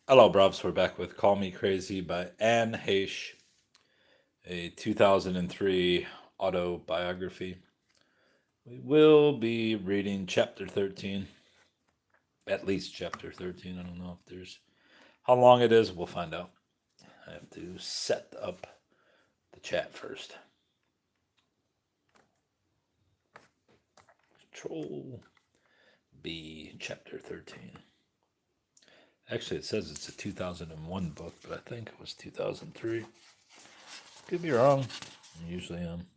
Hello, bruvs. We're back with Call Me Crazy by Anne Heche, a 2003 autobiography. We will be reading chapter 13, at least chapter 13. I don't know if there's how long it is. We'll find out. I have to set up the chat first. Control B, chapter 13. Actually, it says it's a 2001 book, but I think it was 2003. Could be wrong. I usually am.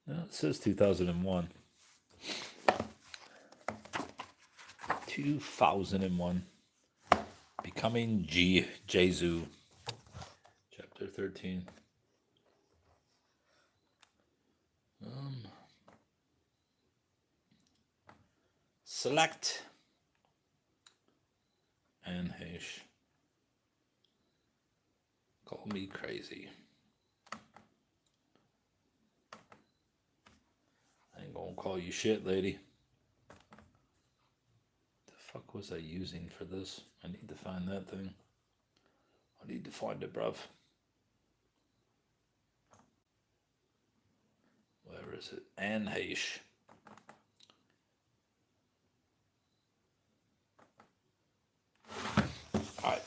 No, it says 2001. 2001. Becoming Jesu. Chapter 13. Select. Anne Heche. Call me crazy. I ain't gonna call you shit, lady. The fuck was I using for this? I need to find that thing. I need to find it, bruv. Where is it? Anne Heche. Alright.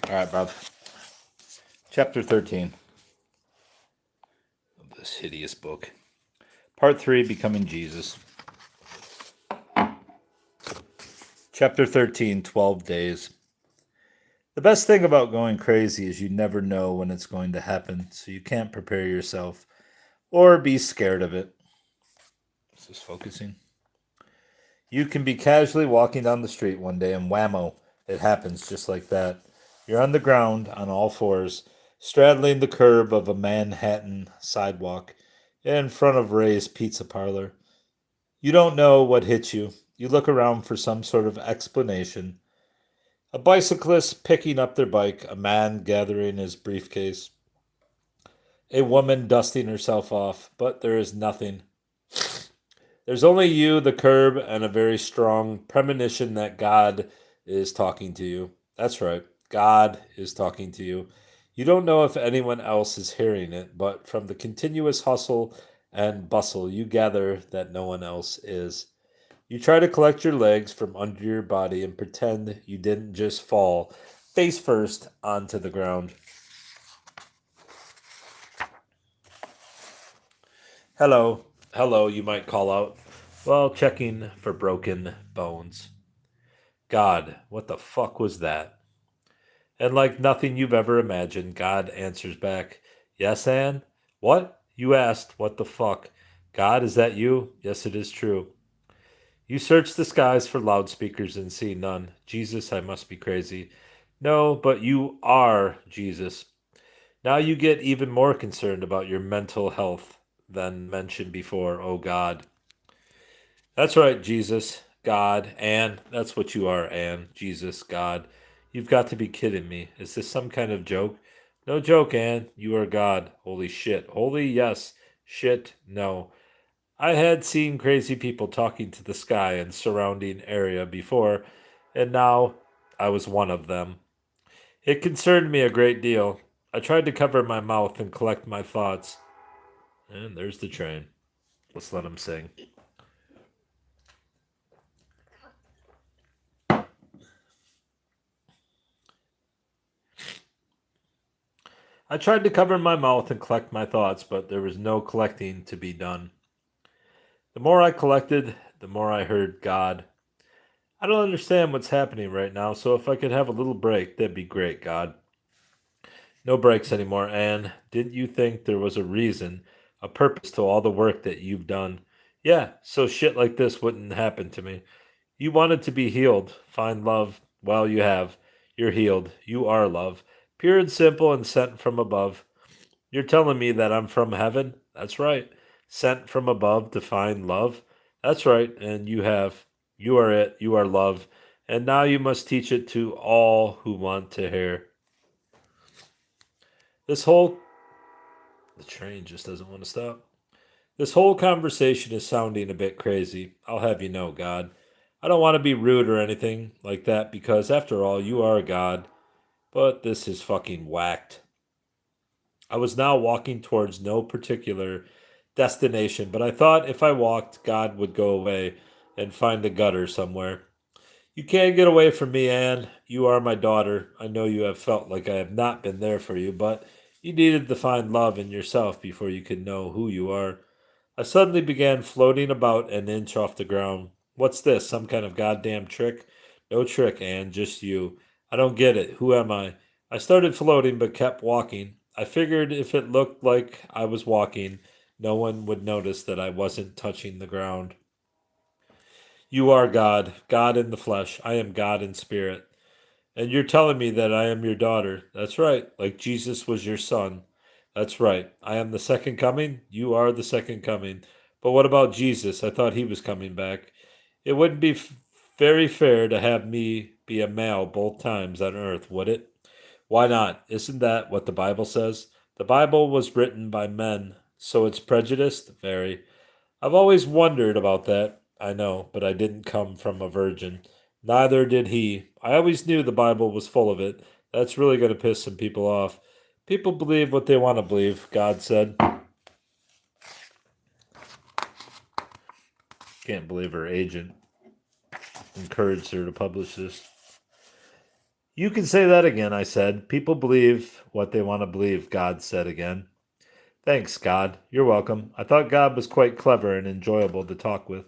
Alright, bruv. Chapter 13 of this hideous book. Part 3, Becoming Jesus. Chapter 13, 12 days. The best thing about going crazy is you never know when it's going to happen, so you can't prepare yourself or be scared of it. Is this focusing? You can be casually walking down the street one day and whammo, it happens just like that. You're on the ground on all fours, straddling the curb of a Manhattan sidewalk in front of Ray's Pizza Parlor. You don't know what hit you. You look around for some sort of explanation. A bicyclist picking up their bike, a man gathering his briefcase, a woman dusting herself off, but there is nothing. There's only you, the curb, and a very strong premonition that God is talking to you. That's right, God is talking to you. You don't know if anyone else is hearing it, but from the continuous hustle and bustle, you gather that no one else is. You try to collect your legs from under your body and pretend you didn't just fall face first onto the ground. Hello, hello, you might call out while checking for broken bones. God, what the fuck was that? And like nothing you've ever imagined, God answers back, Yes, Anne? What? You asked, what the fuck? God, is that you? Yes, it is true. You search the skies for loudspeakers and see none. Jesus, I must be crazy. No, but you are Jesus. Now you get even more concerned about your mental health than mentioned before, oh God. That's right, Jesus, God, Anne. That's what you are, Anne. Jesus, God. You've got to be kidding me. Is this some kind of joke? No joke, Anne. You are God. Holy shit. Holy yes. Shit, no. I had seen crazy people talking to the sky and surrounding area before, and now I was one of them. It concerned me a great deal. I tried to cover my mouth and collect my thoughts. And there's the train. Let's let him sing. I tried to cover my mouth and collect my thoughts, but there was no collecting to be done. The more I collected, the more I heard God. I don't understand what's happening right now, so if I could have a little break, that'd be great, God. No breaks anymore, Anne. Didn't you think there was a reason, a purpose to all the work that you've done? Yeah, so shit like this wouldn't happen to me. You wanted to be healed, find love. Well, you have. You're healed. You are love. Pure and simple and sent from above. You're telling me that I'm from heaven? That's right. Sent from above to find love? That's right, and you have. You are it. You are love. and now you must teach it to all who want to hear. This whole the train just doesn't want to stop. This whole conversation is sounding a bit crazy. I'll have you know, God. I don't want to be rude or anything like that because, after all, you are a God. But this is fucking whacked. I was now walking towards no particular destination, but I thought if I walked, God would go away and find a gutter somewhere. You can't get away from me, Anne. You are my daughter. I know you have felt like I have not been there for you, but you needed to find love in yourself before you could know who you are. I suddenly began floating about an inch off the ground. What's this? Some kind of goddamn trick? No trick, Anne, just you. I don't get it. Who am I? I started floating but kept walking. I figured if it looked like I was walking, no one would notice that I wasn't touching the ground. You are God, God in the flesh. I am God in spirit. And you're telling me that I am your daughter. That's right. Like Jesus was your son. That's right. I am the second coming. You are the second coming. But what about Jesus? I thought he was coming back. It wouldn't be very fair to have me be a male both times on earth, would it? Why not? Isn't that what the Bible says? The Bible was written by men, so it's prejudiced? Very. I've always wondered about that. I know, but I didn't come from a virgin. Neither did he. I always knew the Bible was full of it. That's really going to piss some people off. People believe what they want to believe, God said. Can't believe her agent encouraged her to publish this. You can say that again, I said. People believe what they want to believe, God said again. Thanks, God. You're welcome. I thought God was quite clever and enjoyable to talk with.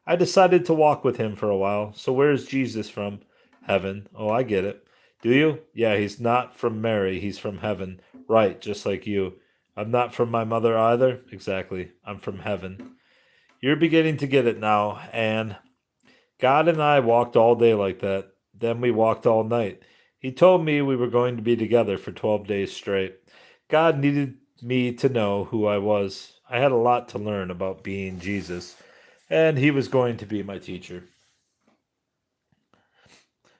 I decided to walk with him for a while. So where's Jesus from? Heaven. Oh, I get it. Do you? Yeah, he's not from Mary. He's from heaven. Right, just like you. I'm not from my mother either. Exactly. I'm from heaven. You're beginning to get it now, Anne. God and I walked all day like that. Then we walked all night. He told me we were going to be together for 12 days straight. God needed me to know who I was. I had a lot to learn about being Jesus, and he was going to be my teacher.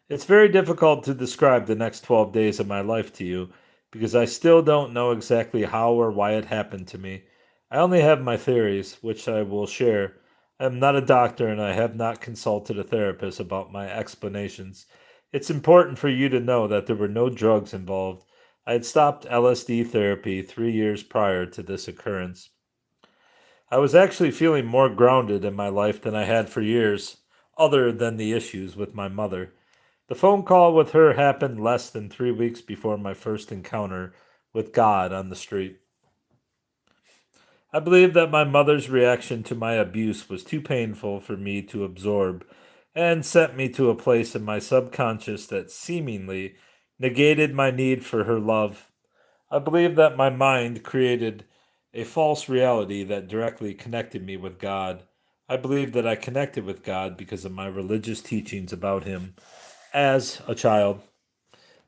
It's very difficult to describe the next 12 days of my life to you because I still don't know exactly how or why it happened to me. I only have my theories, which I will share. I am not a doctor and I have not consulted a therapist about my explanations. It's important for you to know that there were no drugs involved. I had stopped LSD therapy 3 years prior to this occurrence. I was actually feeling more grounded in my life than I had for years, other than the issues with my mother. The phone call with her happened less than 3 weeks before my first encounter with God on the street. I believe that my mother's reaction to my abuse was too painful for me to absorb and sent me to a place in my subconscious that seemingly negated my need for her love. I believe that my mind created a false reality that directly connected me with God. I believe that I connected with God because of my religious teachings about Him as a child.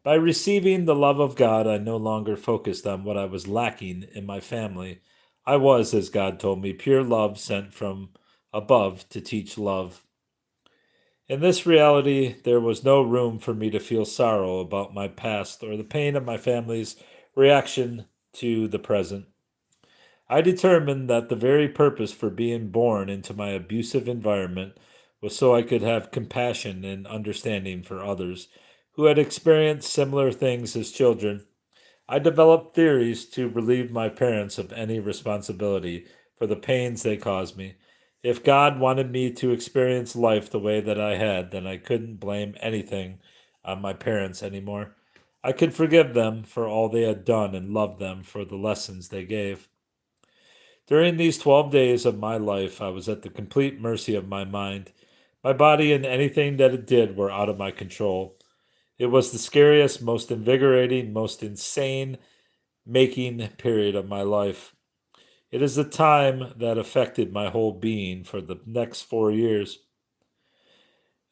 By receiving the love of God, I no longer focused on what I was lacking in my family. I was, as God told me, pure love sent from above to teach love. In this reality, there was no room for me to feel sorrow about my past or the pain of my family's reaction to the present. I determined that the very purpose for being born into my abusive environment was so I could have compassion and understanding for others who had experienced similar things as children. I developed theories to relieve my parents of any responsibility for the pains they caused me. If God wanted me to experience life the way that I had, then I couldn't blame anything on my parents anymore. I could forgive them for all they had done and love them for the lessons they gave. During these 12 days of my life, I was at the complete mercy of my mind. My body and anything that it did were out of my control. It was the scariest, most invigorating, most insane making period of my life. It is a time that affected my whole being for the next 4 years,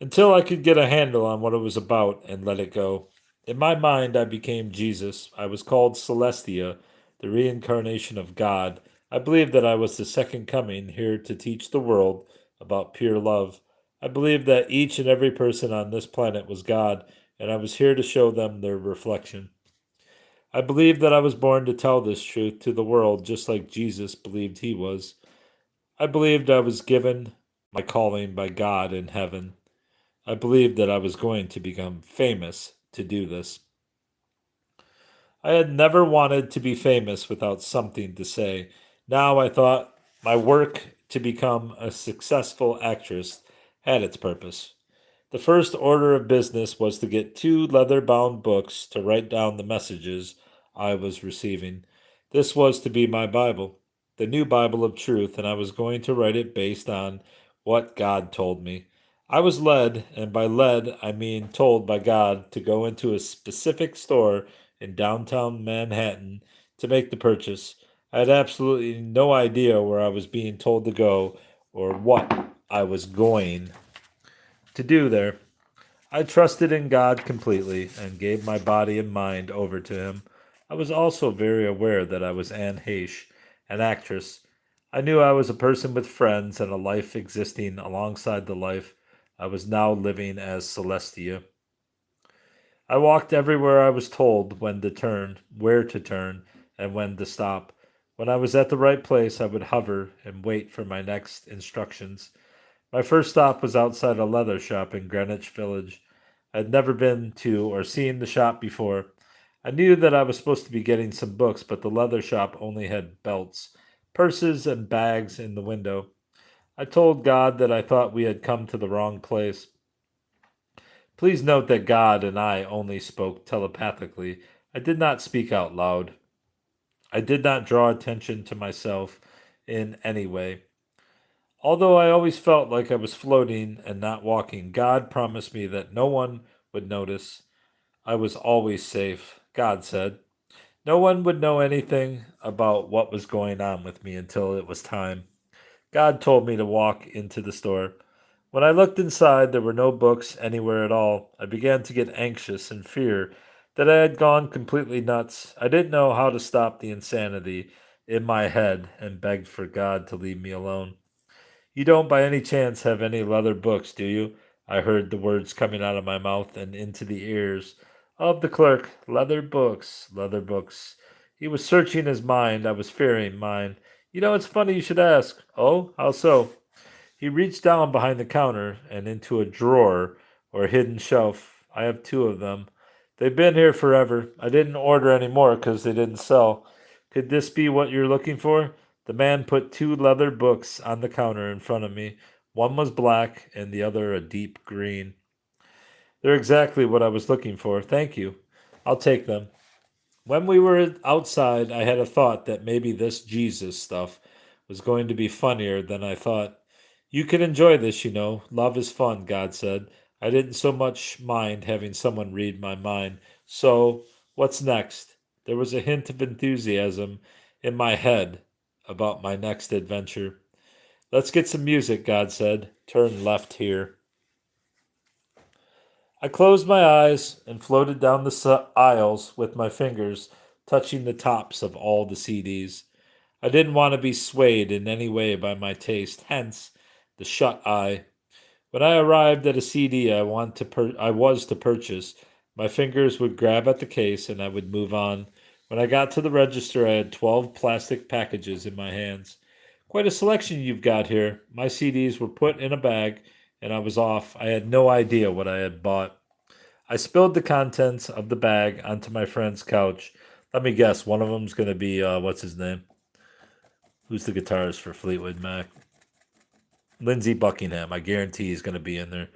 until I could get a handle on what it was about and let it go. In my mind, I became Jesus. I was called Celestia, the reincarnation of God. I believed that I was the second coming here to teach the world about pure love. I believed that each and every person on this planet was God, and I was here to show them their reflection. I believed that I was born to tell this truth to the world just like Jesus believed he was. I believed I was given my calling by God in heaven. I believed that I was going to become famous to do this. I had never wanted to be famous without something to say. Now I thought my work to become a successful actress had its purpose. The first order of business was to get 2 leather-bound books to write down the messages I was receiving. This was to be my Bible, the new Bible of truth, and I was going to write it based on what God told me. I was led, and by led I mean told by God, to go into a specific store in downtown Manhattan to make the purchase. I had absolutely no idea where I was being told to go or what I was going to do there. I trusted in God completely and gave my body and mind over to Him. I was also very aware that I was Anne Heche, an actress. I knew I was a person with friends and a life existing alongside the life I was now living as Celestia. I walked everywhere I was told when to turn, where to turn, and when to stop. When I was at the right place, I would hover and wait for my next instructions. My first stop was outside a leather shop in Greenwich Village. I had never been to or seen the shop before. I knew that I was supposed to be getting some books, but the leather shop only had belts, purses, and bags in the window. I told God that I thought we had come to the wrong place. Please note that God and I only spoke telepathically. I did not speak out loud. I did not draw attention to myself in any way. Although I always felt like I was floating and not walking, God promised me that no one would notice. I was always safe, God said. No one would know anything about what was going on with me until it was time. God told me to walk into the store. When I looked inside, there were no books anywhere at all. I began to get anxious and fear that I had gone completely nuts. I didn't know how to stop the insanity in my head and begged for God to leave me alone. You don't by any chance have any leather books, do you? I heard the words coming out of my mouth and into the ears of the clerk. Leather books, leather books. He was searching his mind. I was fearing mine. It's funny you should ask. Oh, how so? He reached down behind the counter and into a drawer or hidden shelf. I have 2 of them. They've been here forever. I didn't order any more because they didn't sell. Could this be what you're looking for? The man put 2 leather books on the counter in front of me. One was black and the other a deep green. They're exactly what I was looking for. Thank you. I'll take them. When we were outside, I had a thought that maybe this Jesus stuff was going to be funnier than I thought. You can enjoy this, you know. Love is fun, God said. I didn't so much mind having someone read my mind. So, what's next? There was a hint of enthusiasm in my head about my next adventure. Let's get some music, God said. Turn left here. I closed my eyes and floated down the aisles with my fingers touching the tops of all the CDs. I didn't want to be swayed in any way by my taste, hence the shut eye. When I arrived at a CD I was to purchase, my fingers would grab at the case and I would move on. When I got to the register, I had 12 plastic packages in my hands. Quite a selection you've got here. My CDs were put in a bag and I was off. I had no idea what I had bought. I spilled the contents of the bag onto my friend's couch. Let me guess, one of them's going to be, what's his name? Who's the guitarist for Fleetwood Mac? Lindsey Buckingham. I guarantee he's going to be in there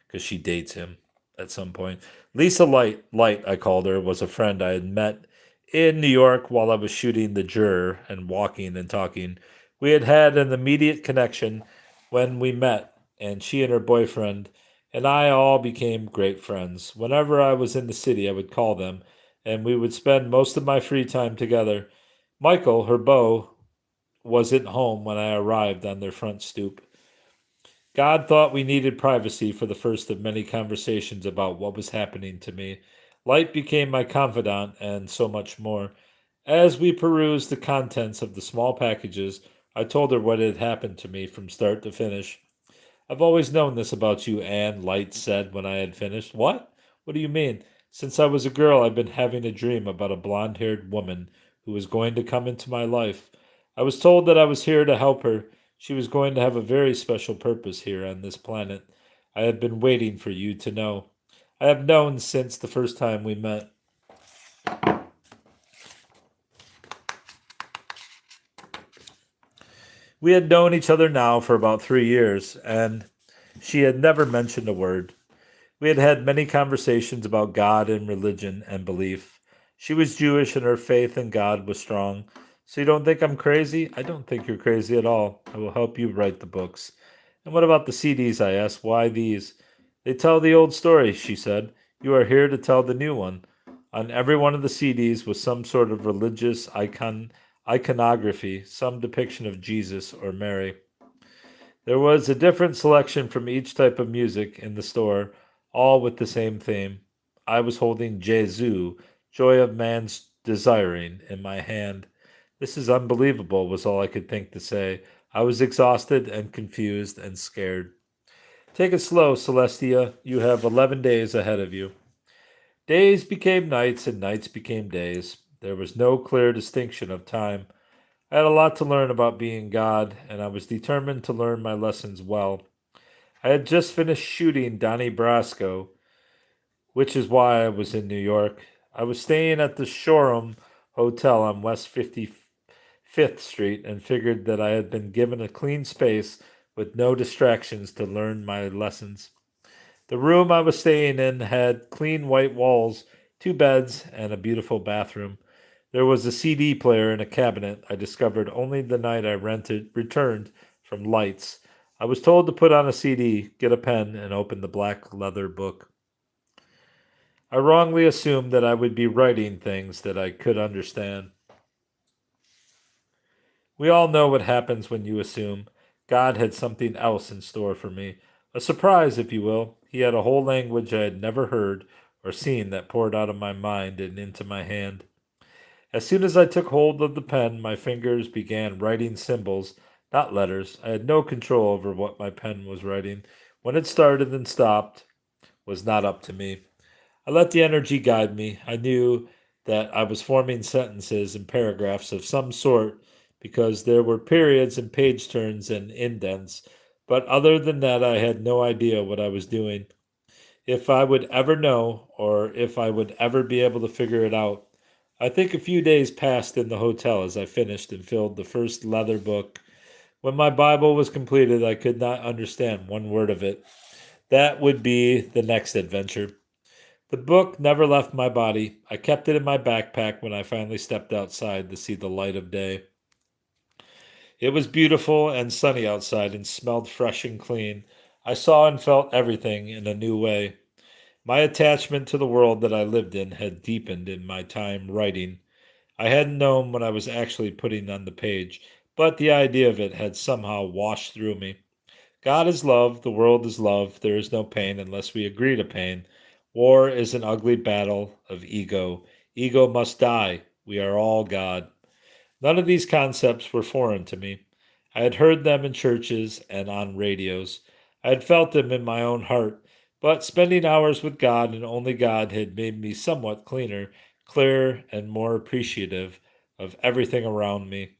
because she dates him at some point. Lisa Light, I called her, was a friend I had met in New York while I was shooting The Juror and walking and talking. We had had an immediate connection when we met, and she and her boyfriend and I all became great friends. Whenever I was in the city, I would call them, and we would spend most of my free time together. Michael, her beau, wasn't home when I arrived on their front stoop. God thought we needed privacy for the first of many conversations about what was happening to me. Light became my confidant, and so much more. As we perused the contents of the small packages, I told her what had happened to me from start to finish. I've always known this about you, Anne, Light said when I had finished. What? What do you mean? Since I was a girl, I've been having a dream about a blonde-haired woman who was going to come into my life. I was told that I was here to help her. She was going to have a very special purpose here on this planet. I have been waiting for you to know. I have known since the first time we met. We had known each other now for about 3 years, and she had never mentioned a word. We had had many conversations about God and religion and belief. She was Jewish and her faith in God was strong. So you don't think I'm crazy? I don't think you're crazy at all. I will help you write the books. And what about the CDs? I asked. Why these? They tell the old story, she said. You are here to tell the new one. On every one of the CDs was some sort of religious iconography, some depiction of Jesus or Mary. There was a different selection from each type of music in the store, all with the same theme. I was holding Jesu, Joy of Man's Desiring, in my hand. This is unbelievable, was all I could think to say. I was exhausted and confused and scared. Take it slow, Celestia. You have 11 days ahead of you. Days became nights and nights became days. There was no clear distinction of time. I had a lot to learn about being God, and I was determined to learn my lessons well. I had just finished shooting Donnie Brasco, which is why I was in New York. I was staying at the Shoreham Hotel on West 55th Street and figured that I had been given a clean space with no distractions to learn my lessons. The room I was staying in had clean white walls, 2 beds, and a beautiful bathroom. There was a CD player in a cabinet I discovered only the night I returned from Lights. I was told to put on a CD, get a pen, and open the black leather book. I wrongly assumed that I would be writing things that I could understand. We all know what happens when you assume. God had something else in store for me. A surprise, if you will. He had a whole language I had never heard or seen that poured out of my mind and into my hand. As soon as I took hold of the pen, my fingers began writing symbols, not letters. I had no control over what my pen was writing. When it started and stopped was not up to me. I let the energy guide me. I knew that I was forming sentences and paragraphs of some sort because there were periods and page turns and indents, but other than that, I had no idea what I was doing. If I would ever know, or if I would ever be able to figure it out. I think a few days passed in the hotel as I finished and filled the first leather book. When my Bible was completed, I could not understand one word of it. That would be the next adventure. The book never left my body. I kept it in my backpack when I finally stepped outside to see the light of day. It was beautiful and sunny outside and smelled fresh and clean. I saw and felt everything in a new way. My attachment to the world that I lived in had deepened in my time writing. I hadn't known what I was actually putting on the page, but the idea of it had somehow washed through me. God is love, the world is love, there is no pain unless we agree to pain. War is an ugly battle of ego. Ego must die. We are all God. None of these concepts were foreign to me. I had heard them in churches and on radios. I had felt them in my own heart, but spending hours with God and only God had made me somewhat cleaner, clearer, and more appreciative of everything around me.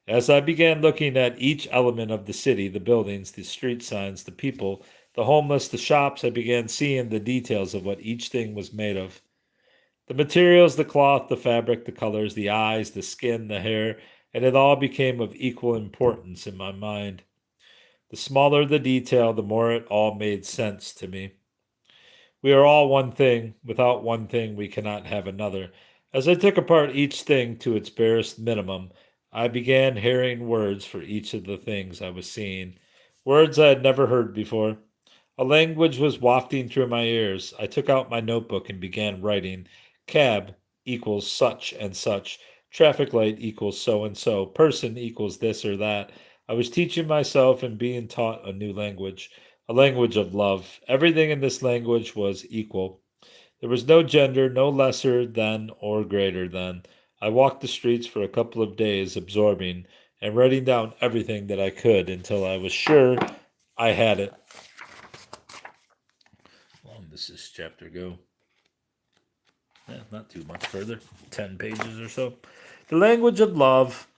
As I began looking at each element of the city, the buildings, the street signs, the people, the homeless, the shops, I began seeing the details of what each thing was made of. The materials, the cloth, the fabric, the colors, the eyes, the skin, the hair, and it all became of equal importance in my mind. The smaller the detail, the more it all made sense to me. We are all one thing. Without one thing, we cannot have another. As I took apart each thing to its barest minimum, I began hearing words for each of the things I was seeing. Words I had never heard before. A language was wafting through my ears. I took out my notebook and began writing. Cab equals such and such. Traffic light equals so and so. Person equals this or that. I was teaching myself and being taught a new language, a language of love. Everything in this language was equal. There was no gender, no lesser than or greater than. I walked the streets for a couple of days, absorbing and writing down everything that I could until I was sure I had it. How long does this chapter go? Not too much further. 10 pages or so. The language of love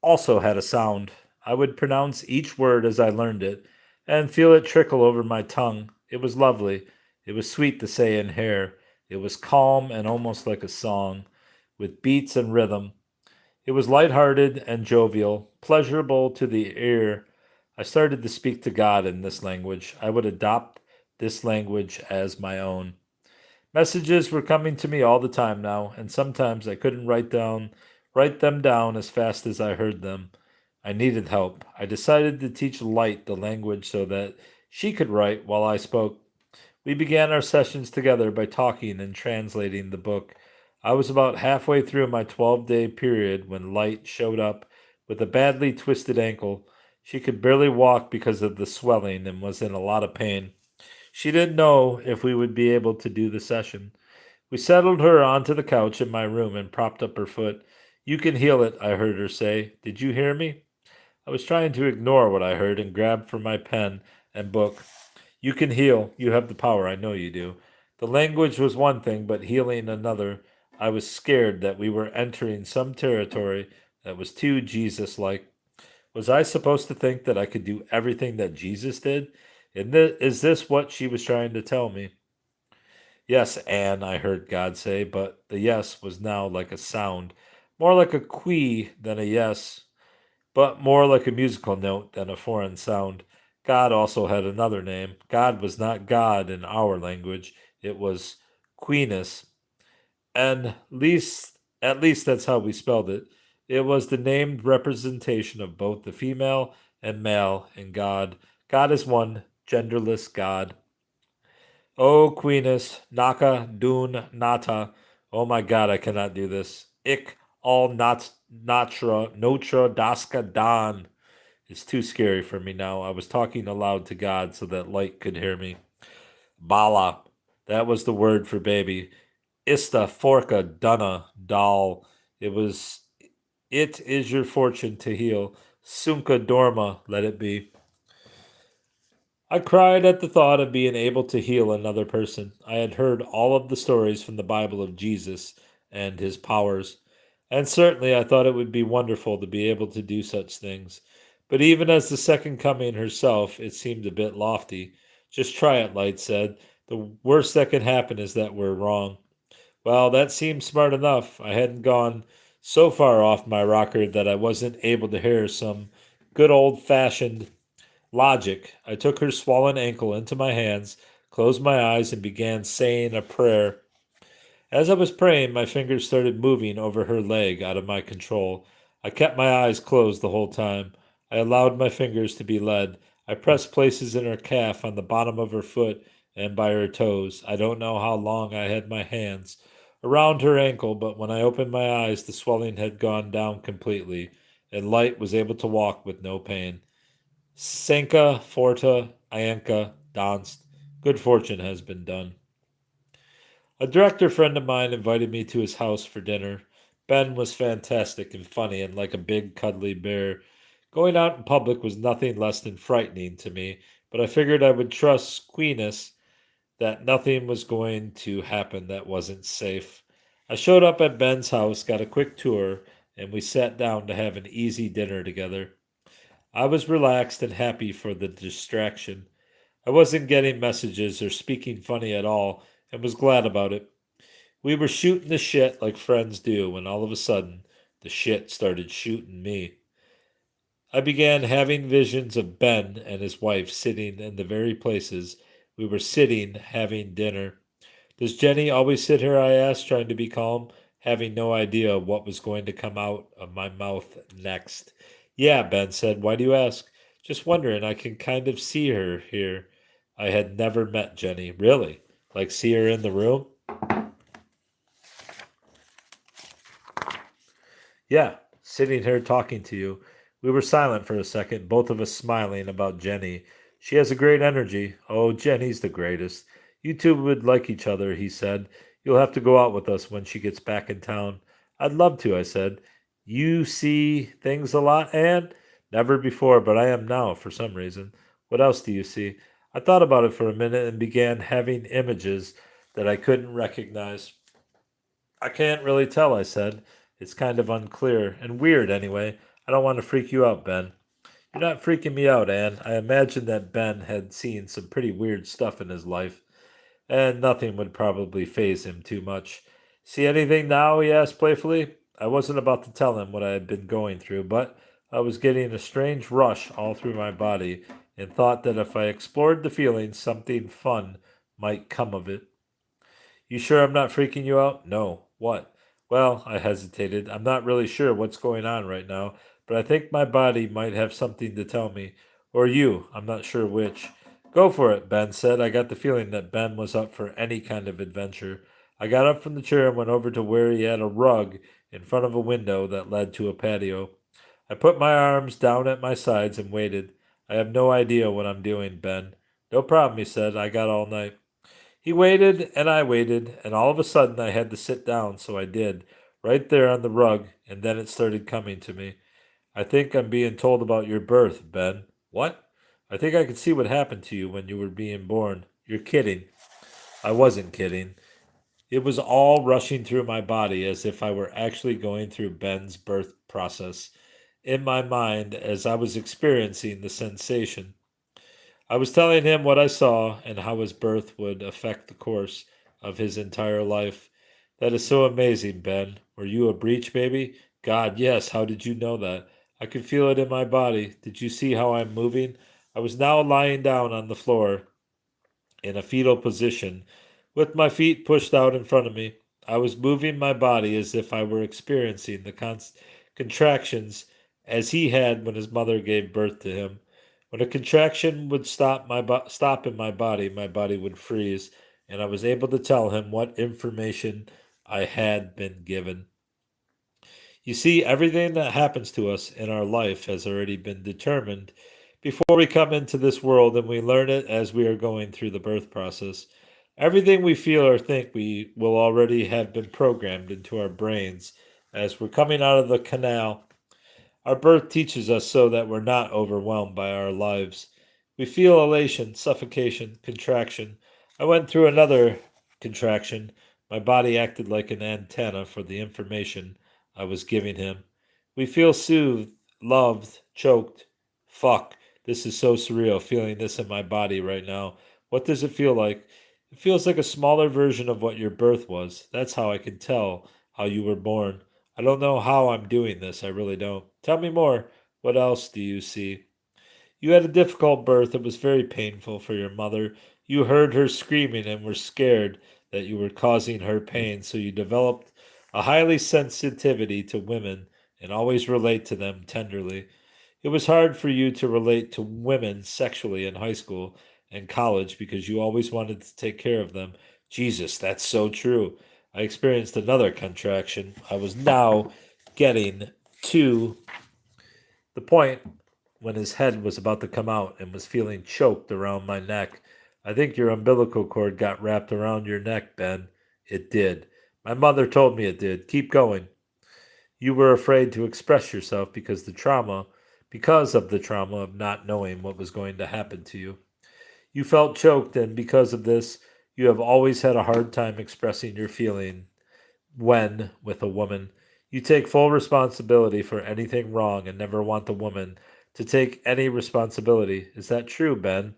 also had a sound. I would pronounce each word as I learned it and feel it trickle over my tongue. It was lovely. It was sweet to say in hair. It was calm and almost like a song, with beats and rhythm. It was light-hearted and jovial, pleasurable to the ear. I started to speak to God in this language. I would adopt this language as my own. Messages were coming to me all the time now, and sometimes I couldn't write them down as fast as I heard them. I needed help. I decided to teach Light the language so that she could write while I spoke. We began our sessions together by talking and translating the book. I was about halfway through my 12-day period when Light showed up with a badly twisted ankle. She could barely walk because of the swelling and was in a lot of pain. She didn't know if we would be able to do the session. We settled her onto the couch in my room and propped up her foot. You can heal it, I heard her say. Did you hear me? I was trying to ignore what I heard and grab for my pen and book. You can heal. You have the power. I know you do. The language was one thing, but healing another. I was scared that we were entering some territory that was too Jesus like. Was I supposed to think that I could do everything that Jesus did? Is this what she was trying to tell me? Yes, Anne, I heard God say, but the yes was now like a sound, more like a quee than a yes, but more like a musical note than a foreign sound. God also had another name. God was not God in our language, it was Queenus, and at least that's how we spelled it. It was the named representation of both the female and male in God. God is one, genderless God. O Queenus, Naka, Dun, Nata. Oh my God, I cannot do this. Ik, all not, Natra, Notra, Daska, Dan. It's too scary for me now. I was talking aloud to God so that Light could hear me. Bala. That was the word for baby. Ista, Forca, Dunna, Dal. It is your fortune to heal. Sunka Dorma, let it be. I cried at the thought of being able to heal another person. I had heard all of the stories from the Bible of Jesus and his powers, and certainly I thought it would be wonderful to be able to do such things. But even as the second coming herself, it seemed a bit lofty. Just try it, Light said. The worst that can happen is that we're wrong. Well, that seemed smart enough. I hadn't gone so far off my rocker that I wasn't able to hear some good old fashioned logic. I took her swollen ankle into my hands, closed my eyes, and began saying a prayer. As I was praying, my fingers started moving over her leg out of my control. I kept my eyes closed the whole time. I allowed my fingers to be led. I pressed places in her calf, on the bottom of her foot, and by her toes. I don't know how long I had my hands around her ankle, but when I opened my eyes, the swelling had gone down completely, and Light was able to walk with no pain. Senka, Forta, Ianca, Donst. Good fortune has been done. A director friend of mine invited me to his house for dinner. Ben was fantastic and funny and like a big cuddly bear. Going out in public was nothing less than frightening to me, but I figured I would trust Queenus that nothing was going to happen that wasn't safe. I showed up at Ben's house, got a quick tour, and we sat down to have an easy dinner together. I was relaxed and happy for the distraction. I wasn't getting messages or speaking funny at all and was glad about it. We were shooting the shit like friends do when all of a sudden the shit started shooting me. I began having visions of Ben and his wife sitting in the very places we were sitting having dinner. Does Jenny always sit here? I asked, trying to be calm, having no idea what was going to come out of my mouth next. Yeah, Ben said. Why do you ask? Just wondering. I can kind of see her here. I had never met Jenny. Really? Like see her in the room? Yeah, sitting here talking to you. We were silent for a second, both of us smiling about Jenny. She has a great energy. Oh, Jenny's the greatest. You two would like each other, he said. You'll have to go out with us when she gets back in town. I'd love to, I said. You see things a lot, Anne? Never before, but I am now, for some reason. What else do you see? I thought about it for a minute and began having images that I couldn't recognize. I can't really tell, I said. It's kind of unclear and weird anyway. I don't want to freak you out, Ben. You're not freaking me out, Anne. I imagine that Ben had seen some pretty weird stuff in his life, and nothing would probably faze him too much. See anything now? He asked playfully. I wasn't about to tell him what I had been going through, but I was getting a strange rush all through my body and thought that if I explored the feeling, something fun might come of it. You sure I'm not freaking you out? No. What? Well, I hesitated. I'm not really sure what's going on right now, but I think my body might have something to tell me. Or you. I'm not sure which. Go for it, Ben said. I got the feeling that Ben was up for any kind of adventure. I got up from the chair and went over to where he had a rug in front of a window that led to a patio. I put my arms down at my sides and waited. I have no idea what I'm doing, Ben. No problem, he said. I got all night. He waited, and I waited, and all of a sudden I had to sit down, so I did, right there on the rug, and then it started coming to me. I think I'm being told about your birth, Ben. What? I think I could see what happened to you when you were being born. You're kidding. I wasn't kidding. It was all rushing through my body as if I were actually going through Ben's birth process in my mind as I was experiencing the sensation. I was telling him what I saw and how his birth would affect the course of his entire life. That is so amazing, Ben. Were you a breech baby? God, yes. How did you know that? I could feel it in my body. Did you see how I'm moving? I was now lying down on the floor in a fetal position, with my feet pushed out in front of me. I was moving my body as if I were experiencing the contractions as he had when his mother gave birth to him. When a contraction would stop in my body would freeze, and I was able to tell him what information I had been given. You see, everything that happens to us in our life has already been determined before we come into this world, and we learn it as we are going through the birth process. Everything we feel or think we will already have been programmed into our brains as we're coming out of the canal. Our birth teaches us so that we're not overwhelmed by our lives. We feel elation, suffocation, contraction. I went through another contraction. My body acted like an antenna for the information I was giving him. We feel soothed, loved, choked. Fuck, this is so surreal feeling this in my body right now. What does it feel like? It feels like a smaller version of what your birth was. That's how I can tell how you were born. I don't know how I'm doing this. I really don't. Tell me more. What else do you see? You had a difficult birth. It was very painful for your mother. You heard her screaming and were scared that you were causing her pain, so you developed a highly sensitivity to women and always relate to them tenderly. It was hard for you to relate to women sexually in high school and college because you always wanted to take care of them. Jesus, that's so true. I experienced another contraction. I was now getting to the point when his head was about to come out and was feeling choked around my neck. I think your umbilical cord got wrapped around your neck, Ben. It did. My mother told me it did. Keep going. You were afraid to express yourself because of the trauma of not knowing what was going to happen to you. You felt choked, and because of this, you have always had a hard time expressing your feeling when with a woman. You take full responsibility for anything wrong and never want the woman to take any responsibility. Is that true, Ben?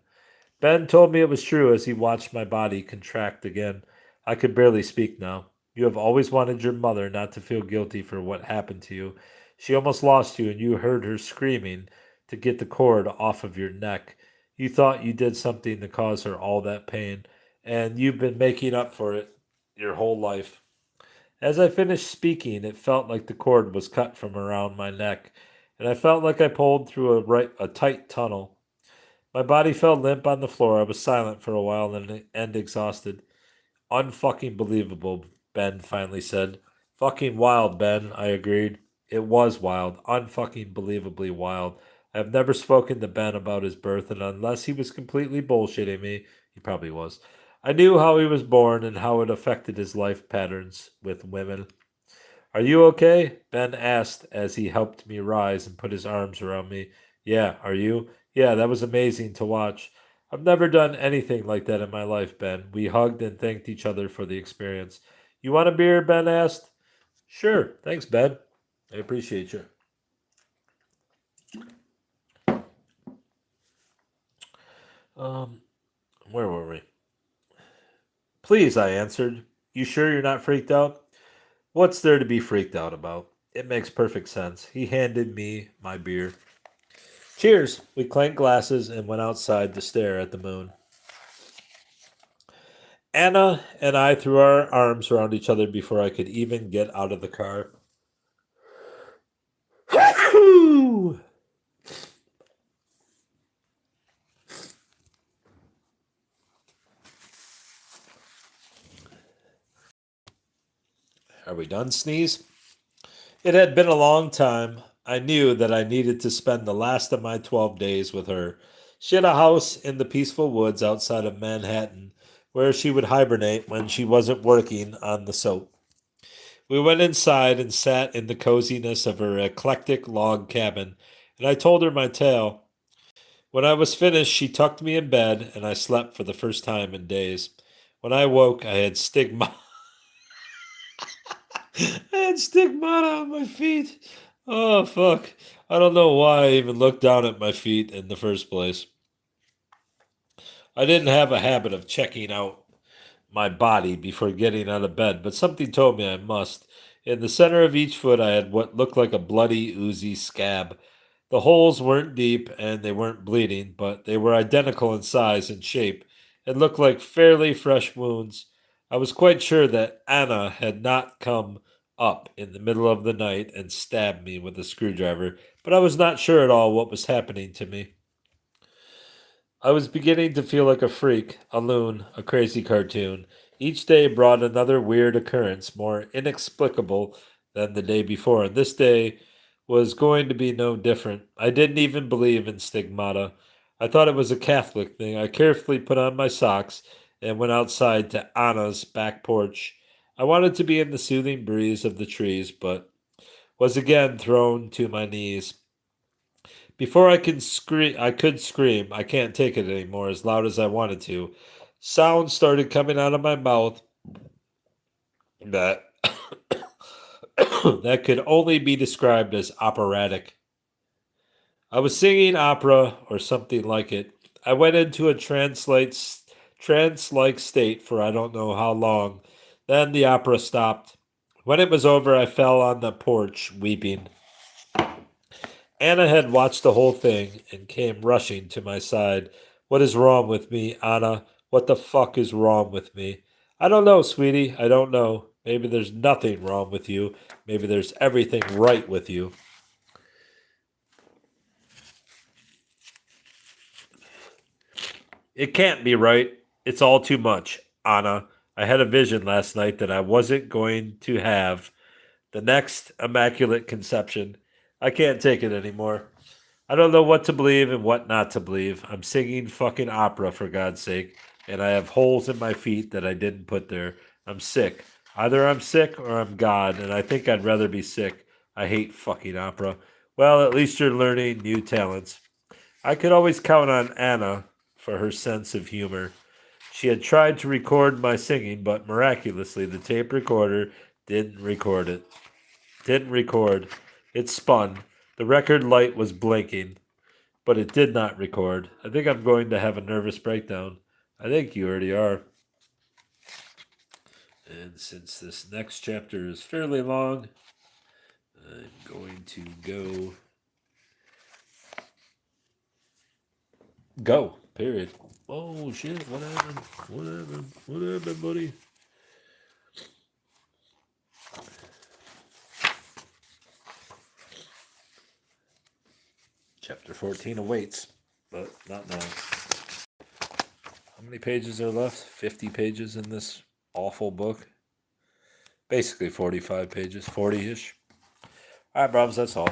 Ben told me it was true as he watched my body contract again. I could barely speak now. You have always wanted your mother not to feel guilty for what happened to you. She almost lost you, and you heard her screaming to get the cord off of your neck. You thought you did something to cause her all that pain, and you've been making up for it your whole life. As I finished speaking, it felt like the cord was cut from around my neck, and I felt like I pulled through a tight tunnel. My body fell limp on the floor. I was silent for a while and exhausted. Unfucking believable, Ben finally said. Fucking wild, Ben, I agreed. It was wild. Unfucking believably wild. I have never spoken to Ben about his birth, and unless he was completely bullshitting me, he probably was. I knew how he was born and how it affected his life patterns with women. Are you okay? Ben asked as he helped me rise and put his arms around me. Yeah, are you? Yeah, that was amazing to watch. I've never done anything like that in my life, Ben. We hugged and thanked each other for the experience. You want a beer? Ben asked. Sure. Thanks, Ben. I appreciate you. Um, where were we? Please, I answered. You sure you're not freaked out? What's there to be freaked out about? It makes perfect sense. He handed me my beer. Cheers. We clanked glasses and went outside to stare at the moon. Anna and I threw our arms around each other before I could even get out of the car. Are we done, Sneeze? It had been a long time. I knew that I needed to spend the last of my 12 days with her. She had a house in the peaceful woods outside of Manhattan where she would hibernate when she wasn't working on the soap. We went inside and sat in the coziness of her eclectic log cabin, and I told her my tale. When I was finished, she tucked me in bed, and I slept for the first time in days. When I woke, I had stigma. I had stigmata on my feet. Oh, fuck. I don't know why I even looked down at my feet in the first place. I didn't have a habit of checking out my body before getting out of bed, but something told me I must. In the center of each foot, I had what looked like a bloody, oozy scab. The holes weren't deep and they weren't bleeding, but they were identical in size and shape and looked like fairly fresh wounds. I was quite sure that Anna had not come up in the middle of the night and stabbed me with a screwdriver, but I was not sure at all what was happening to me. I was beginning to feel like a freak, a loon, a crazy cartoon. Each day brought another weird occurrence, more inexplicable than the day before, and this day was going to be no different. I didn't even believe in stigmata. I thought it was a Catholic thing. I carefully put on my socks and went outside to Anna's back porch. I wanted to be in the soothing breeze of the trees, but was again thrown to my knees. Before I could scream. I can't take it anymore as loud as I wanted to. Sound started coming out of my mouth that that could only be described as operatic. I was singing opera or something like it. I went into a trance-like state for I don't know how long. Then the opera stopped. When it was over, I fell on the porch weeping. Anna had watched the whole thing and came rushing to my side. What is wrong with me, Anna? What the fuck is wrong with me? I don't know, sweetie. I don't know. Maybe there's nothing wrong with you. Maybe there's everything right with you. It can't be right. It's all too much, Anna. I had a vision last night that I wasn't going to have the next immaculate conception. I can't take it anymore. I don't know what to believe and what not to believe. I'm singing fucking opera for God's sake, and I have holes in my feet that I didn't put there. I'm sick. Either I'm sick or I'm God, and I think I'd rather be sick. I hate fucking opera. Well, at least you're learning new talents. I could always count on Anna for her sense of humor. She had tried to record my singing, but miraculously the tape recorder didn't record it. Didn't record. It spun. The record light was blinking, but it did not record. I think I'm going to have a nervous breakdown. I think you already are. And since this next chapter is fairly long, I'm going to go. Period. Oh shit! What happened? What happened? What happened, buddy? Chapter 14 awaits, but not now. How many pages are left? 50 pages in this awful book. Basically 45 pages, 40-ish. All right, Brahms, that's all.